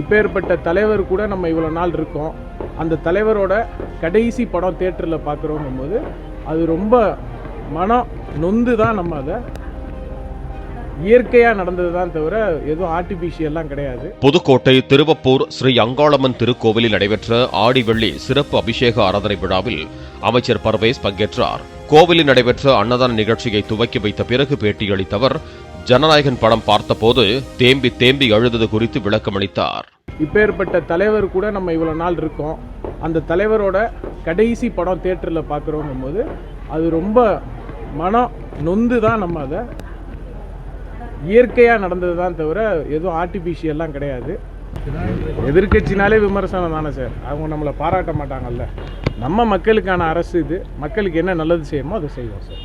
இப்பேற்பட்ட தலைவர் கூட நம்ம இவ்வளோ நாள் இருக்கோம். அந்த தலைவரோட கடைசி படம் தியேட்டரில் பார்க்குறோங்கும் போது அது ரொம்ப மனம் நொந்து தான். நம்ம அதை இயற்கையாக நடந்தது தான் தவிர எதுவும் ஆர்டிஃபிஷியல்லாம் கிடையாது. புதுக்கோட்டை திருவப்பூர் ஸ்ரீ அங்காளம்மன் திருக்கோவிலில் நடைபெற்ற ஆடி வெள்ளி சிறப்பு அபிஷேக ஆராதனை விழாவில் அமைச்சர் பர்வேஸ் பங்கேற்றார். கோவிலில் நடைபெற்ற அன்னதான நிகழ்ச்சியை துவக்கி வைத்த பிறகு பேட்டியளித்தவர் ஜனநாயகன் படம் பார்த்தபோது தேம்பி தேம்பி அழுதது குறித்து விளக்கமளித்தார். இப்பேற்பட்ட தலைவர் கூட நம்ம இவ்வளோ நாள் இருக்கோம். அந்த தலைவரோட கடைசி படம் தியேட்டரில் பார்க்குறோங்கும் போது அது ரொம்ப மனம் நொந்து தான். நம்ம அதை இயற்கையாக நடந்தது தான் தவிர எதுவும் ஆர்டிஃபிஷியல்லாம் கிடையாது. எதிர்கட்சினாலே விமர்சனம் தானே சார். அவங்க நம்மளை பாராட்ட மாட்டாங்கல்ல. நம்ம மக்களுக்கான அரசு இது. மக்களுக்கு என்ன நல்லது செய்யுமோ அதை செய்வோம் சார்.